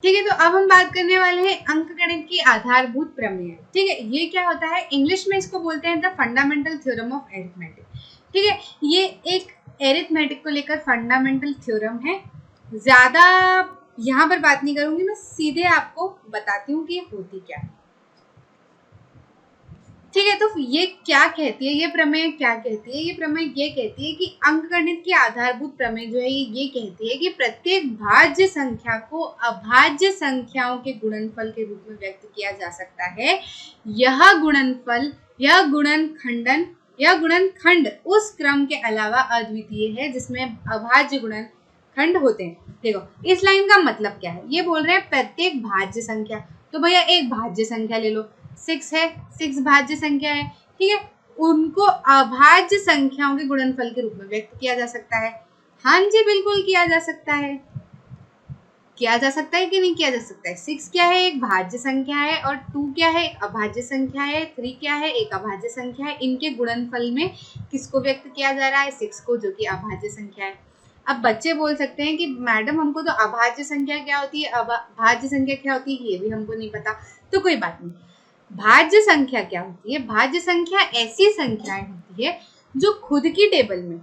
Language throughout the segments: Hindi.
ठीक है, तो अब हम बात करने वाले हैं अंकगणित की आधारभूत प्रमेय। ठीक है, ये क्या होता है, इंग्लिश में इसको बोलते हैं the fundamental theorem of arithmetic. ठीक है, ये एक अरिथमेटिक को लेकर फंडामेंटल थ्योरम है। ज्यादा यहाँ पर बात नहीं करूंगी, मैं सीधे आपको बताती हूँ कि ये होती क्या है। ठीक है, तो ये क्या कहती है, ये प्रमेय क्या कहती है, ये प्रमेय ये कहती है कि अंकगणित की आधारभूत प्रमेय जो है ये कहती है कि प्रत्येक भाज्य संख्या को अभाज्य संख्याओं के गुणनफल के रूप में व्यक्त किया जा सकता है। यह गुणनफल, यह गुणनखंडन, यह गुणनखंड उस क्रम के अलावा अद्वितीय है जिसमें अभाज्य गुणनखंड होते हैं। देखो इस लाइन का मतलब क्या है, ये बोल रहे हैं प्रत्येक भाज्य संख्या, तो भैया एक भाज्य संख्या ले लो, 6 है, 6 भाज्य संख्या है। ठीक है, उनको अभाज्य संख्याओं के गुणनफल के रूप में व्यक्त किया जा सकता है। हाँ जी बिल्कुल किया जा सकता है। किया जा सकता है कि नहीं किया जा सकता है। 6 क्या है, एक भाज्य संख्या है, और 2 क्या है, एक अभाज्य संख्या है, 3 क्या है, एक अभाज्य संख्या है। इनके गुणनफल में किसको व्यक्त किया जा रहा है, 6 को, जो कि अभाज्य संख्या है। अब बच्चे बोल सकते हैं कि मैडम हमको तो अभाज्य संख्या क्या होती है, भाज्य संख्या क्या होती है, ये भी हमको नहीं पता। तो कोई बात नहीं, भाज्य संख्या क्या होती है, भाज्य संख्या ऐसी संख्याएं होती है जो खुद की टेबल में,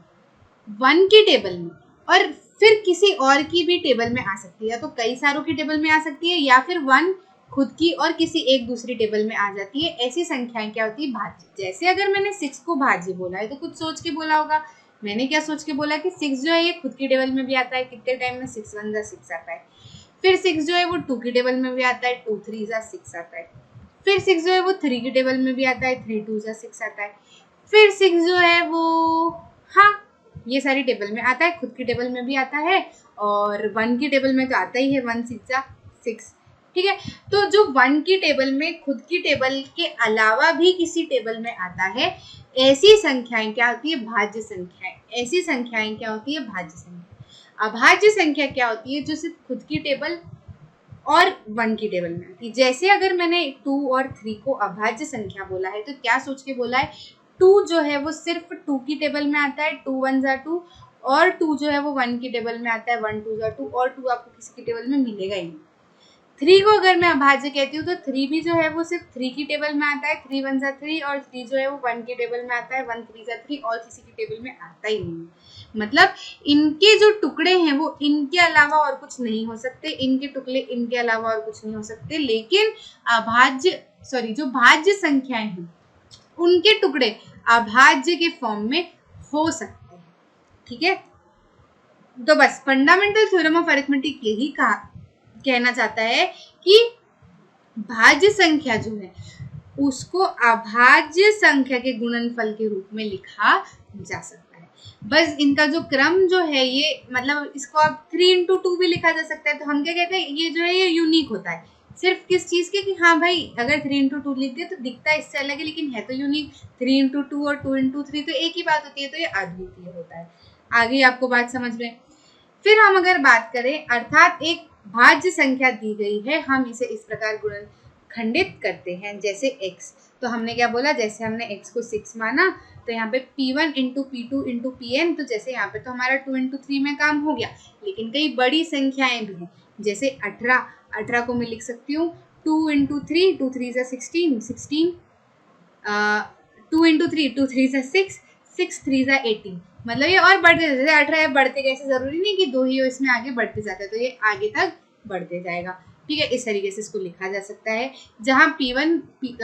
1 की टेबल में, और फिर किसी और की भी टेबल में आ सकती है। तो कई सारों की टेबल में आ सकती है, या फिर 1 खुद की और किसी एक दूसरी टेबल में आ जाती है। ऐसी संख्याएं क्या होती है, भाज्य। जैसे अगर मैंने 6 को भाज्य बोला है तो कुछ सोच के बोला होगा। मैंने क्या सोच के बोला कि 6 जो है ये खुद की टेबल में भी आता है, कितने टाइम में, 6 1 6 आता है। फिर 6 जो है वो 2 की टेबल में भी आता है, 2 3 6 आता है। फिर 6 जो है वो 3 की टेबल में भी आता है, 3 2 6 आता है। फिर 6 जो है वो, हाँ, ये सारी टेबल में आता है, खुद की टेबल में भी आता है, और 1 की टेबल में तो आता ही है, 1 6 6। ठीक है, तो जो 1 की टेबल में, खुद की टेबल के अलावा भी किसी टेबल में आता है, ऐसी संख्याएं क्या होती है, भाज्य संख्याएं। ऐसी संख्याएं क्या होती है, भाज्य संख्या। अभाज्य संख्या क्या होती है, जो सिर्फ खुद की टेबल और 1 की टेबल में आती है। जैसे अगर मैंने 2 और 3 को अभाज्य संख्या बोला है तो क्या सोच के बोला है, 2 जो है वो सिर्फ 2 की टेबल में आता है, 2 1 2, और 2 जो है वो 1 की टेबल में आता है, 1 2 2, और 2 आपको किसी की टेबल में मिलेगा ही नहीं। 3 को अगर मैं अभाज्य कहती हूँ तो 3 भी जो है वो सिर्फ 3 की टेबल में आता है, 3 1 3, और 3 जो है वो 1 की टेबल में आता है, 1 3 3, और किसी की टेबल में आता ही नहीं। मतलब इनके जो टुकड़े हैं वो इनके अलावा और कुछ नहीं हो सकते, इनके टुकड़े इनके अलावा और कुछ नहीं हो सकते। लेकिन जो भाज्य संख्याएं हैं उनके टुकड़े अभाज्य के फॉर्म में हो सकते हैं। ठीक है, तो बस फंडामेंटल थ्योरम ऑफ अरिथमेटिक यही कहना चाहता है कि भाज्य संख्या जो है उसको अभाज्य संख्या के गुणनफल के रूप में लिखा जा सकता है। बस इनका जो क्रम जो है ये, मतलब इसको आप 3 × 2 भी लिखा जा सकता है। तो हम क्या कहते हैं, ये जो है ये यूनिक होता है। सिर्फ किस चीज के, कि हाँ भाई अगर 3 × 2 लिख दिया तो दिखता है इससे अलग है, लेकिन है तो यूनिक। 3 × 2 और 2 × 3 तो एक ही बात होती है, तो ये अद्वितीय होता है। आगे आपको बात समझ में। फिर हम अगर बात करें, अर्थात एक भाज्य संख्या दी गई है, हम इसे इस प्रकार गुणन खंडित करते हैं, जैसे x। तो हमने क्या बोला, जैसे हमने x को 6 माना तो यहाँ पे p1 × p2 × pn, तो जैसे यहाँ पे तो हमारा 2 × 3 में काम हो गया। लेकिन कई बड़ी संख्याएं भी हैं, जैसे 18 को मैं लिख सकती हूँ 2 × 3, 2 3 16, 16, 2 × 3, 2 3 6, 6 3 18। मतलब ये और बढ़ते जाते हैं। 18 बढ़ते कैसे, जरूरी नहीं कि 2 ही हो, इसमें आगे बढ़ते जाते हैं, तो ये आगे तक बढ़ते जाएगा। ठीक है, इस तरीके से इसको लिखा जा सकता है, जहाँ p1 ×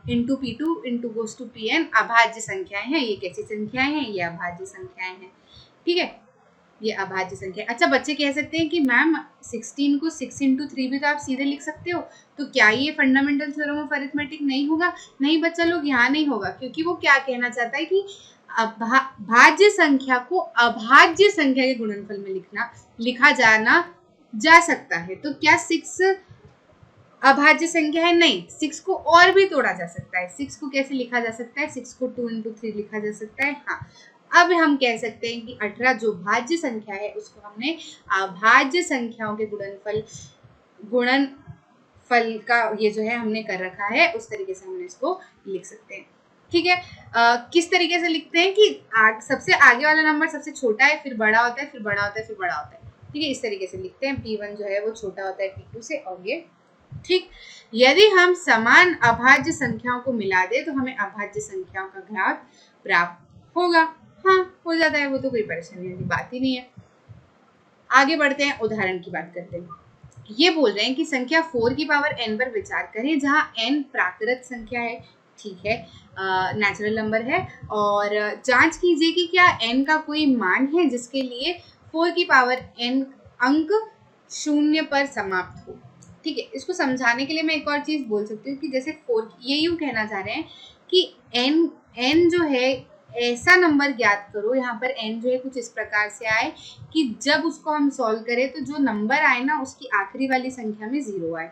p2 × goes to pn अभाज्य संख्याएं हैं। ये कैसी संख्याएं हैं, ये अभाज्य संख्याएं हैं। ठीक है, ये अभाज्य संख्या। अच्छा, बच्चे कह सकते हैं कि मैम 16 को 6 × 3 भी तो आप सीधे लिख सकते हो, तो क्या ये फंडामेंटल थ्योरम ऑफ अरिथमेटिक नहीं होगा? नहीं बच्चा लोग, यहाँ नहीं होगा, क्योंकि वो क्या कहना चाहता है कि भाज्य संख्या को अभाज्य संख्या के गुणनफल में लिखा जाना जा सकता है। तो क्या 6 अभाज्य संख्या है? नहीं, 6 को और भी तोड़ा जा सकता है। 6 को कैसे लिखा जा सकता है? 6 को 2 × 3 लिखा जा सकता है। हाँ, अब हम कह सकते हैं कि 18 जो भाज्य संख्या है उसको हमने अभाज्य संख्याओं के गुणनफल का ये जो है हमने कर रखा है, उस तरीके से हमने इसको लिख सकते हैं। ठीक है, किस तरीके से लिखते हैं कि सबसे आगे वाला नंबर सबसे छोटा है, फिर बड़ा होता है, फिर बड़ा होता है, फिर बड़ा होता है। ठीक है, इस तरीके से लिखते हैं। P1 जो है वो छोटा होता है P2 से, और ये ठीक। यदि हम समान अभाज्य संख्याओं को मिला दे तो हमें अभाज्य संख्याओं का घात प्राप्त होगा। हाँ, हो जाता है, वो तो कोई परेशानी वाली बात ही नहीं है। आगे बढ़ते हैं, उदाहरण की बात करते हैं। ये बोल रहे हैं कि संख्या 4 की पावर n पर विचार करें, जहां n प्राकृत संख्या है, ठीक है, नेचुरल नंबर है, और जांच कीजिए कि क्या n का कोई मान है जिसके लिए 4 की पावर n अंक 0 पर समाप्त हो। ठीक है, इसको समझाने के लिए मैं एक और चीज बोल सकती हूँ कि जैसे 4, ये यूं कहना चाह रहे हैं कि n जो है ऐसा नंबर ज्ञात करो, यहाँ पर n जो है कुछ इस प्रकार से आए कि जब उसको हम सॉल्व करें तो जो नंबर आए ना उसकी आखिरी वाली संख्या में 0 आए।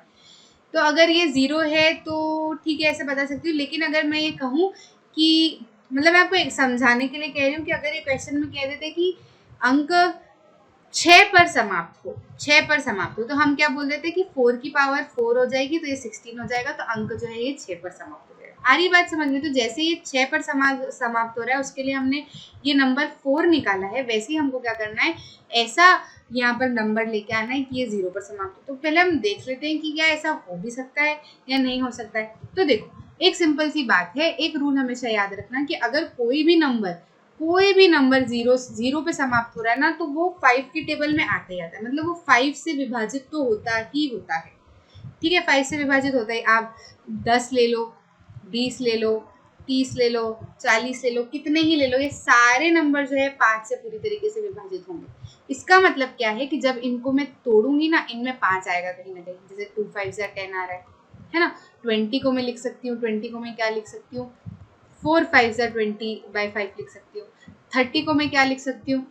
तो अगर ये 0 है तो ठीक है, ऐसे बता सकती हूँ। लेकिन अगर मैं ये कहूँ कि मतलब मैं आपको एक समझाने के लिए कह रही हूँ कि अगर ये क्वेश्चन में कह देते कि अंक 6 पर समाप्त हो, 6 पर समाप्त हो, तो हम क्या बोल देते कि 4 की पावर 4 हो जाएगी तो ये 16 हो जाएगा, तो अंक जो है ये 6 पर समाप्त हो जाएगा। आ रही बात समझ में? तो जैसे ये 6 पर समाप्त हो रहा है, उसके लिए हमने ये नंबर 4 निकाला है, वैसे ही हमको क्या करना है, ऐसा यहाँ पर नंबर लेके आना है कि ये 0 पर समाप्त हो। तो पहले हम देख लेते हैं कि क्या ऐसा हो भी सकता है या नहीं हो सकता है। तो देखो, एक सिंपल सी बात है, एक रूल हमेशा याद रखना कि अगर कोई भी नंबर 0 पे समाप्त हो रहा है ना, तो वो 5 की टेबल में आता ही आता है, मतलब वो 5 से विभाजित तो होता ही होता है। ठीक है, 5 से विभाजित होता है। आप 10 ले लो, 20 ले लो, 30 ले लो, 40 ले लो, कितने ही ले लो, ये सारे नंबर जो है 5 से पूरी तरीके से विभाजित होंगे। इसका मतलब क्या है कि जब इनको मैं तोड़ूंगी ना, इनमें 5 आएगा कहीं ना कहीं, जैसे 2 5 या 10 आ रहा है ना। 20 को मैं लिख सकती हूँ, 20 को मैं क्या लिख सकती हूँ, 4 5 या 20/5 लिख सकती हूँ। 30 को मैं क्या लिख सकती हूँ,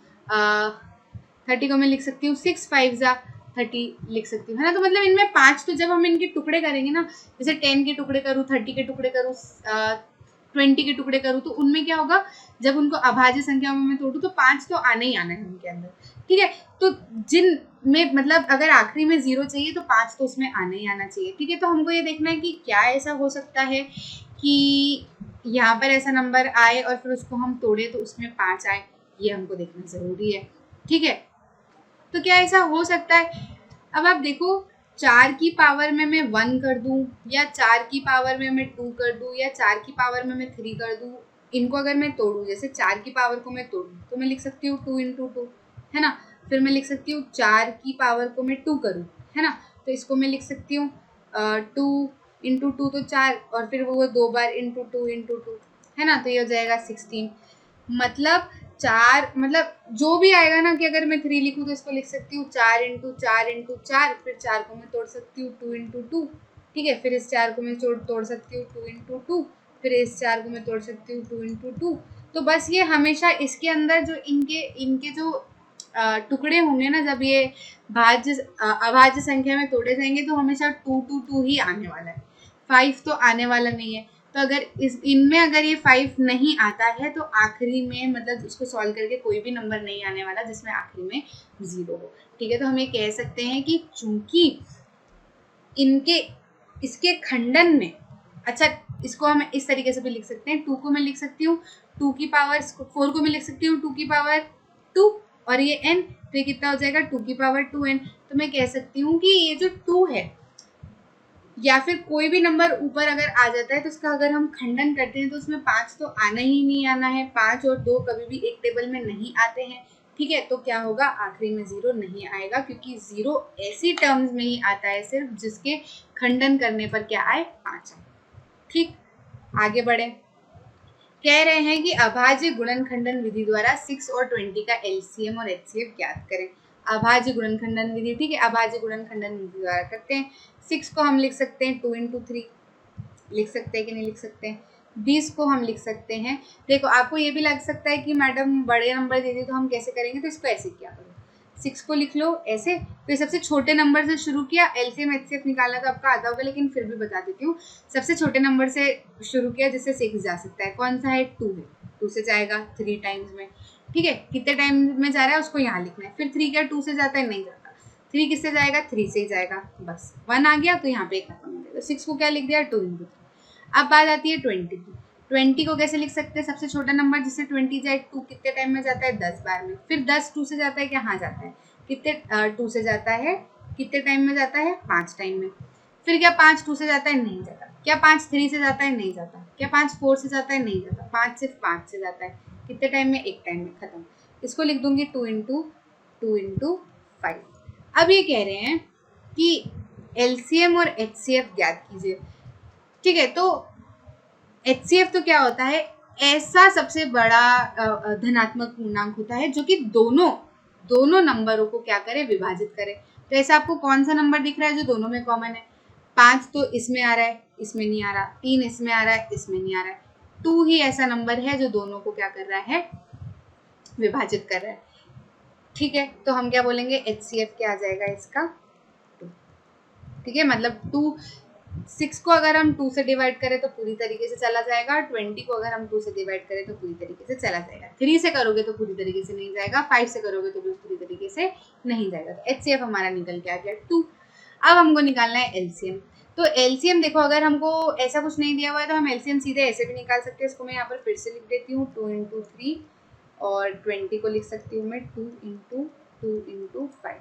30 को मैं लिख सकती हूँ 6 5 या 30 लिख सकती हूँ, है ना। तो मतलब इनमें 5, तो जब हम इनके टुकड़े करेंगे ना, जैसे 10 के टुकड़े करूँ, 30 के टुकड़े करूँ, 20 के टुकड़े करूँ, तो उनमें क्या होगा, जब उनको अभाज्य संख्याओं में मैं तोड़ूँ तो 5 तो आना ही आना है उनके अंदर। ठीक है, तो जिन में मतलब अगर आखिरी में 0 चाहिए तो 5 तो उसमें आना ही आना चाहिए। ठीक है, तो हमको ये देखना है कि क्या ऐसा हो सकता है कि यहाँ पर ऐसा नंबर आए और फिर उसको हम तोड़े तो उसमें 5 आए, ये हमको देखना जरूरी है। ठीक है, तो क्या ऐसा हो सकता है? अब आप देखो, 4 की पावर में मैं 1 कर दूं, या 4 की पावर में मैं 2 कर दूं, या 4 की पावर में मैं 3 कर दूं, इनको अगर मैं तोड़ूं, जैसे 4 की पावर को मैं तोड़ूं तो मैं लिख सकती हूँ 2 × 2, है ना। फिर मैं लिख सकती हूँ 4 की पावर को मैं 2 करूँ, है ना, तो इसको मैं लिख सकती हूँ 2 × 2 तो 4, और फिर वो 2 बार × 2 × 2, है ना, तो ये हो जाएगा 16। मतलब 4, मतलब जो भी आएगा ना, कि अगर मैं 3 लिखूँ तो इसको लिख सकती हूँ 4 × 4 × 4, फिर 4 को मैं तोड़ सकती हूँ 2 × 2, ठीक है, फिर इस 4 को मैं तोड़ सकती हूँ 2 × 2, फिर इस 4 को मैं तोड़ सकती हूँ 2 × 2। तो बस ये हमेशा इसके अंदर जो इनके जो टुकड़े होंगे ना, जब ये अभाज्य संख्या में तोड़े जाएंगे तो हमेशा 2 2 2 ही आने वाला है, 5 तो आने वाला नहीं है। तो अगर इनमें अगर ये 5 नहीं आता है तो आखिरी में मतलब उसको सॉल्व करके कोई भी नंबर नहीं आने वाला जिसमें आखिरी में 0 हो। ठीक है, तो हम ये कह सकते हैं कि चूंकि इसके खंडन में, अच्छा इसको हम इस तरीके से भी लिख सकते हैं, 2 को मैं लिख सकती हूँ 2 की पावर, 4 को मैं लिख सकती हूँ 2 की पावर 2, और ये n, तो ये कितना हो जाएगा 2 की पावर 2n। तो मैं कह सकती हूँ कि ये जो 2 है, या फिर कोई भी नंबर ऊपर अगर आ जाता है तो उसका अगर हम खंडन करते हैं तो उसमें 5 तो आना ही नहीं आना है, 5 और 2 कभी भी एक टेबल में नहीं आते हैं। ठीक है, तो क्या होगा, आखिरी में 0 नहीं आएगा, क्योंकि 0 ऐसी टर्म्स में ही आता है सिर्फ जिसके खंडन करने पर क्या आए, 5 आए। ठीक, आगे बढ़े, कह रहे हैं कि अभाज्य गुणनखंडन विधि द्वारा 6 और 20 का एलसीएम और एचसीएफ ज्ञात करें। अभाज्य गुणनखंडन विधि, ठीक है, अभाज्य गुणनखंडन विधि द्वारा करते हैं। 6 को हम लिख सकते हैं 2 × 3, लिख सकते हैं कि नहीं लिख सकते हैं। 20 को हम लिख सकते हैं, देखो आपको ये भी लग सकता है कि मैडम बड़े नंबर दे दिए तो हम कैसे करेंगे, तो इसको ऐसे किया करो, 6 को लिख लो ऐसे, फिर सबसे छोटे नंबर से शुरू किया, एलसीएम एचसीएफ निकाला तो आपका आता होगा, लेकिन फिर भी बता देती हूँ, सबसे छोटे नंबर से शुरू किया जिससे 6 जा सकता है, कौन सा है, 2 है, 2 से जाएगा 3 टाइम्स में। ठीक है, कितने टाइम में जा रहा है उसको यहाँ लिखना है, फिर 3 क्या 2 से जाता है, नहीं जाता, 3 किससे जाएगा, 3 से ही जाएगा, बस 1 आ गया तो यहाँ पे खत्म हो गया। 6 को क्या लिख दिया, 2 × 3। अब बात आती है 20 की। 20 को कैसे लिख सकते हैं, सबसे छोटा नंबर जिससे 20 जाए, 2 कितने टाइम में जाता है, 10 बार में, फिर 10 2 से जाता है क्या, हाँ जाता है, कितने 2 से जाता है, कितने टाइम में जाता है, 5 टाइम में। फिर क्या 5 2 से जाता है, नहीं जाता। क्या 5 3 से जाता है, नहीं जाता। क्या 5 4 से जाता है, नहीं जाता। 5 सिर्फ 5 से जाता है, कितने टाइम में, एक टाइम में, खत्म। इसको लिख दूंगी 2 इंटू 5। अब ये कह रहे हैं कि एलसीएम और एचसीएफ ज्ञात कीजिए। ठीक है, तो एचसीएफ तो क्या होता है, ऐसा सबसे बड़ा धनात्मक पूर्णांक होता है जो कि दोनों नंबरों को क्या करे, विभाजित करे। तो ऐसा आपको कौन सा नंबर दिख रहा है जो दोनों में कॉमन है? 5 तो इसमें आ रहा है, इसमें नहीं आ रहा। 3 इसमें आ रहा है, इसमें नहीं आ रहा है। 2 ही ऐसा नंबर है जो दोनों को क्या कर रहा है, विभाजित कर रहा है। ठीक है, तो हम क्या बोलेंगे, एचसीएफ क्या आ जाएगा इसका, 2। ठीक है, मतलब 6 को अगर हम 2 से डिवाइड करें तो पूरी तरीके से चला जाएगा। 20 को अगर हम 2 से डिवाइड करें तो पूरी तरीके से चला जाएगा। 3 से करोगे तो पूरी तरीके से नहीं जाएगा। 5 से करोगे तो भी पूरी तरीके से नहीं जाएगा। तो एचसीएफ हमारा निकल के आ गया 2। अब हमको निकालना है एलसीएम। तो एलसीएम देखो, अगर हमको ऐसा कुछ नहीं दिया हुआ है तो हम एलसीएम सीधे ऐसे भी निकाल सकते हैं। इसको मैं यहाँ पर फिर से लिख देती हूँ, 2 इंटू 3, और 20 को लिख सकती हूँ मैं 2 इंटू 5।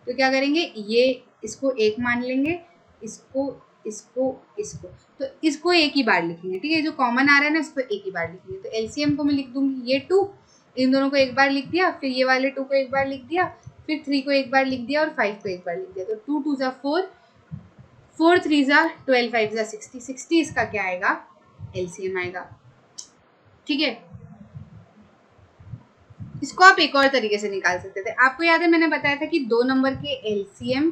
तो क्या करेंगे, ये इसको 1 मान लेंगे, इसको तो इसको एक ही बार लिखेंगे। ठीक है, जो कॉमन आ रहा है ना, इसको एक ही बार लिखेंगे। तो एलसीएम को मैं लिख दूंगी ये 2, इन दोनों को एक बार लिख दिया, फिर ये वाले 2 को एक बार लिख दिया, फिर 3 को एक बार लिख दिया, और 5 को एक बार लिख दिया। तो 2 2 जा 4, 4 3 जा 12, 5 जा 60, 60 इसका क्या आएगा, एलसीएम आएगा। ठीक है, इसको आप एक और तरीके से निकाल सकते थे। आपको याद है मैंने बताया था कि 2 नंबर के एलसीएम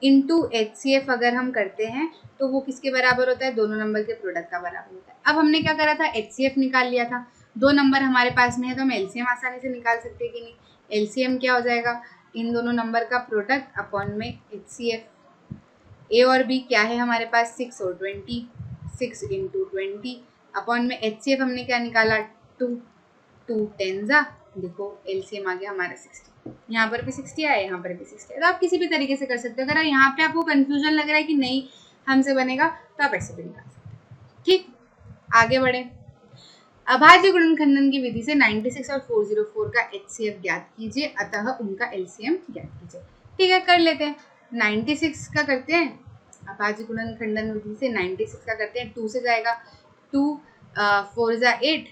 इंटू एचसीएफ अगर हम करते हैं तो वो किसके बराबर होता है, दोनों नंबर के प्रोडक्ट का बराबर होता है। अब हमने क्या करा था, एचसीएफ निकाल लिया था। 2 नंबर हमारे पास में है तो हम एलसीएम आसानी से निकाल सकते हैं कि नहीं। एलसीएम क्या हो जाएगा, इन दोनों नंबर का प्रोडक्ट अपॉन में एचसीएफ। ए और बी क्या है हमारे पास, 6 और 20, 6 इंटू 20 अपॉन में एचसीएफ हमने क्या निकाला, 2 2 10 जा, देखो एलसीएम आ गया हमारा 60। यहाँ पर भी 60 आया, यहाँ पर भी 60 है। तो आप किसी भी तरीके से कर सकते हो। अगर यहाँ पे आपको कंफ्यूजन लग रहा है कि नहीं हमसे बनेगा तो आप ऐसे भी निकाल सकते हो। ठीक, आगे बढ़े। अभाज्य गुणनखंडन की विधि से 96 और 404 का एचसीएफ ज्ञात कीजिए, अतः उनका एलसीएम ज्ञात कीजिए। ठीक है, कर लेते हैं। 96 का करते हैं, अभाज्य गुणनखंडन विधि से 96 का करते हैं। 2 से जाएगा, 2 4 जा 8,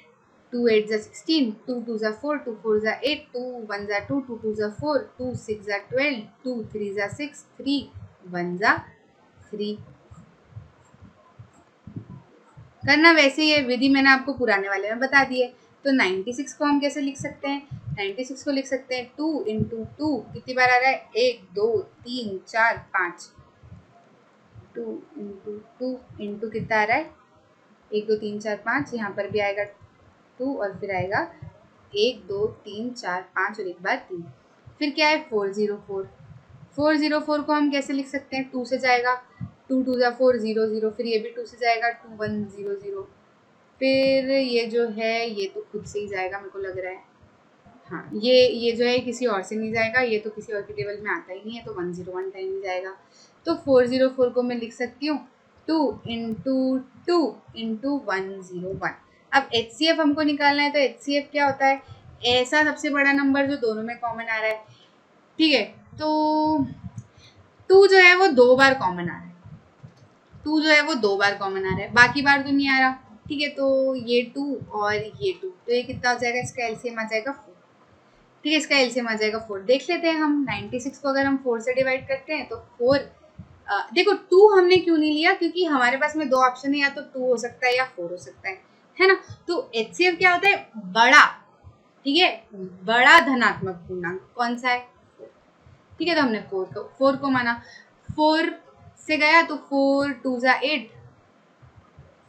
2 8 जा 16, 2 2 जा 4, 2 4 जा 8, 2 1 जा 2, 2 2 जा 4, 2 6 जा 12, 2 3 जा 6, 3 1 जा 3। करना वैसे ही है, विधि मैंने आपको पुराने वाले में बता दी है। तो 96 को हम कैसे लिख सकते हैं, 96 को लिख सकते हैं 2 इंटू 2, कितनी बार आ रहा है, 1 2 3 4 5, 2 इंटू 2 इंटू कितना आ रहा है, 1 2 3 4 5, यहाँ पर भी आएगा 2 और फिर आएगा 1 2 3 4 5 और एक बार 3। फिर क्या है 404, 404 को हम कैसे लिख सकते हैं, 2 से जाएगा, 2 2 जा 4 0 0, फिर ये भी 2 से जाएगा, 2 1 0 0, फिर ये जो है ये तो खुद से ही जाएगा मेरे को लग रहा है। हाँ, ये जो है किसी और से नहीं जाएगा, ये तो किसी और के टेबल में आता ही नहीं है, तो 101 टाइम ही जाएगा। तो 404 को मैं लिख सकती हूँ 2 इंटू 101। अब एचसीएफ हमको निकालना है, तो एचसीएफ क्या होता है, ऐसा सबसे बड़ा नंबर जो दोनों में कॉमन आ रहा है। ठीक है, तो 2 जो है वो 2 बार कॉमन आ रहा है, 2 जो है वो 2 बार कॉमन आ रहा है, बाकी बार तो नहीं आ रहा। ठीक है, तो ये 2 और ये 2, तो ये कितना हो जाएगा, इसका एलसीएम आ जाएगा 4। ठीक है, इसका एलसीएम आ जाएगा 4। देख लेते हैं हम 96 को अगर हम 4 से डिवाइड करते हैं तो 4, देखो 2 हमने क्यों नहीं लिया, क्योंकि हमारे पास में 2 ऑप्शन है, या तो 2 हो सकता है या 4 हो सकता है ना। तो एचसीएफ क्या होता है, बड़ा, ठीक है, बड़ा धनात्मक पूर्णांक कौन सा है, 4। ठीक है, तो हमने 4 को माना, 4 से गया तो 4 2 जा 8,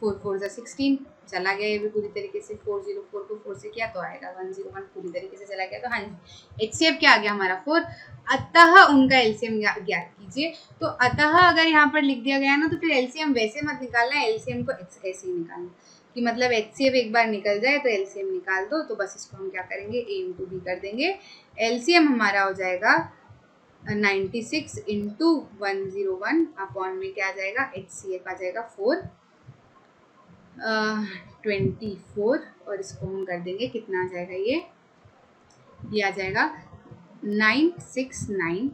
4 4 जा 16, चला गया ये भी पूरी तरीके से। 404 को 4 से किया तो आएगा 101, पूरी तरीके से चला गया। तो हाँ जी, एचसीएफ क्या आ गया हमारा 4, अतः उनका एलसीएम ज्ञात कीजिए। तो अतः अगर यहाँ पर लिख दिया गया ना तो फिर एलसीएम वैसे मत निकालना है, एलसीएम को ऐसे ही निकालना कि मतलब एचसीएफ एक बार निकल जाए तो एलसीएम निकाल दो। तो बस इसको हम क्या करेंगे, ए इंटू बी कर देंगे। एलसीएम हमारा हो जाएगा 96 इंटू 101 अपॉन में क्या आ जाएगा, एचसीएफ आ जाएगा 4 24, और इसको हम कर देंगे कितना आ जाएगा ये ये आ जाएगा 9696।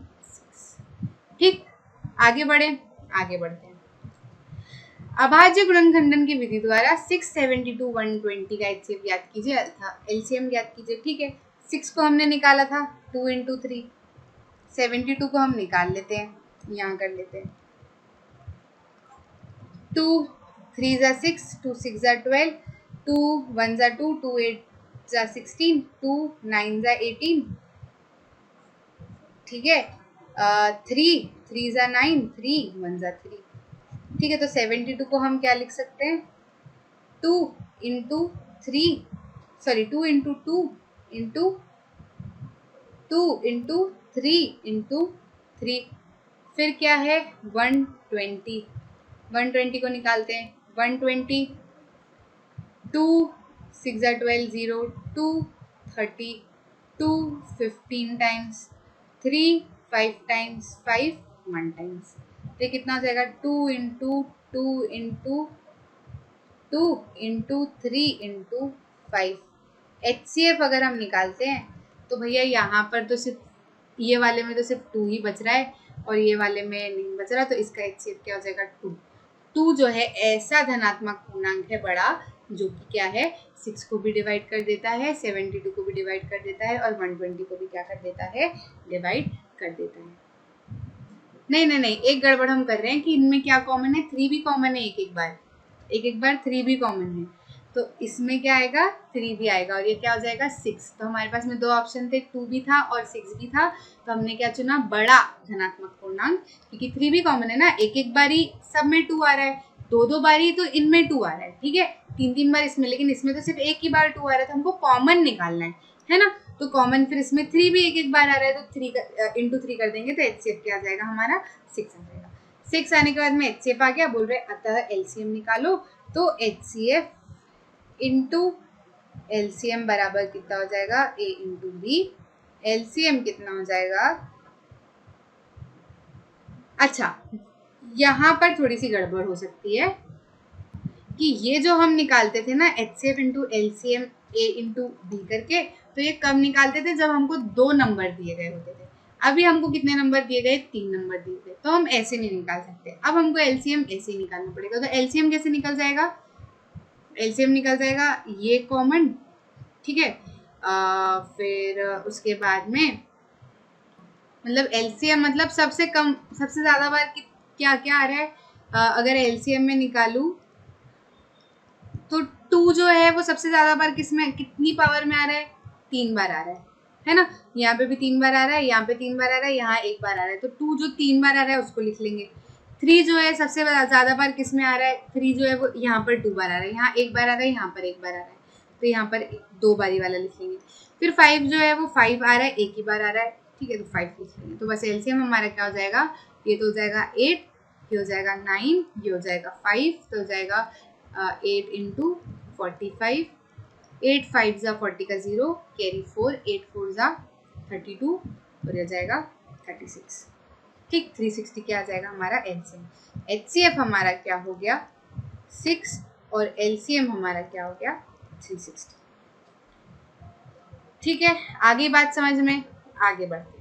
ठीक, आगे बढ़ते हैं। अभाज्य गुणनखंडन की विधि द्वारा 672 120 का एचसीएफ ज्ञात कीजिए अर्थात एलसीएम ज्ञात कीजिए। ठीक है, 6 को हमने निकाला था 2 इंटू 3, 72 को हम निकाल लेते हैं, यहाँ कर लेते हैं 2 3 जा 6, 2 6 जा 12, 2 1 जा 2, 2 8 जा 16, 2 9 जा 18। ठीक है, 3 3 जा 9, 3 1 जा 3। ठीक है, तो 72 को हम क्या लिख सकते हैं 2 into 3, sorry 2 into 2 into 2 into 3 into 3, फिर क्या है 120, 120 को निकालते हैं 120, 2 6 जा 12 0, 2 30, 2 15 टाइम्स, 3 5 टाइम्स, 5 1 टाइम्स। ये कितना हो जाएगा 2 into 2 into 2 into 3 into 5। HCF अगर हम निकालते हैं तो भैया यहाँ पर तो सिर्फ ये वाले में तो सिर्फ 2 ही बच रहा है और ये वाले में नहीं बच रहा, तो इसका HCF क्या हो जाएगा 2। 2 जो है ऐसा धनात्मक पूर्णांक है बड़ा जो कि क्या है 6 को भी डिवाइड कर देता है, 72 को भी डिवाइड कर देता है और 120 को भी क्या कर देता है डिवाइड कर देता है। नहीं, एक गड़बड़ हम कर रहे हैं कि इनमें क्या कॉमन है, 3 भी कॉमन है, एक एक बार 3 भी कॉमन है, तो इसमें क्या आएगा 3 भी आएगा और ये क्या हो जाएगा 6। तो हमारे पास में 2 ऑप्शन थे, 2 भी था और 6 भी था, तो हमने क्या चुना बड़ा धनात्मक पूर्णांक, क्योंकि 3 भी कॉमन है ना, एक बारी सब में 2 आ रहा है, 2 बारी तो इनमें 2 आ रहा है। ठीक है, 3 बार इसमें, लेकिन इसमें तो सिर्फ एक ही बार 2 आ रहा है, तो हमको कॉमन निकालना है ना, तो कॉमन फिर इसमें 3 भी एक बार आ रहा है, तो 3 इंटू 3 कर देंगे तो HCF क्या आ जाएगा हमारा 6 आ जाएगा। 6 आने के बाद में HCF आ गया, बोल रहे अतः LCM निकालो, तो HCF इंटू LCM बराबर कितना हो जाएगा A इंटू B। LCM कितना हो जाएगा, अच्छा यहाँ पर थोड़ी सी गड़बड़ हो सकती है कि ये जो हम निकालते थे ना HCF into LCM A into B करके, तो ये कब निकालते थे जब हमको 2 नंबर दिए गए होते थे। अभी हमको कितने नंबर दिए गए 3 नंबर दिए गए, तो हम ऐसे नहीं निकाल सकते, अब हमको LCM ऐसे ही निकालना पड़ेगा। तो LCM कैसे निकल जाएगा, LCM निकल जाएगा ये कॉमन। ठीक है, फिर उसके बाद में मतलब LCM मतलब सबसे कम सबसे ज्यादा बार क्या क्या आ रहा है, अगर LCM में निकालूं तो 2 जो है वो सबसे ज्यादा बार किसमें कितनी पावर में आ रहा है 3 बार आ रहा है ना, यहाँ पे भी 3 बार आ रहा है, यहाँ पे 3 बार आ रहा है, यहाँ 1 बार आ रहा है, तो 2 जो 3 बार आ रहा है उसको लिख लेंगे। 3 जो है सबसे ज्यादा बार किसमें आ रहा है, 3 जो है वो यहाँ पर 2 बार आ रहा है, यहाँ 1 बार आ रहा है, यहाँ पर 1 बार आ रहा है, तो यहाँ पर 2 बारी वाला लिख लेंगे। फिर 5 जो है वो 5 आ रहा है, 1 ही बार आ रहा है, ठीक है, तो 5 लिख लेंगे। तो बस LCM हमारा क्या हो जाएगा, ये तो हो जाएगा 8, ये हो जाएगा 9, ये हो जाएगा 5, तो हो जाएगा 8 इंटू 45, 8 5 जा 40 का 0 कैरी 4, 8 4 जा 32 और यह जाएगा 36। ठीक, 360 क्या आ जाएगा हमारा LCM। HCF हमारा क्या हो गया 6 और LCM हमारा क्या हो गया 360। ठीक है, आगे बात समझ में, आगे बढ़ते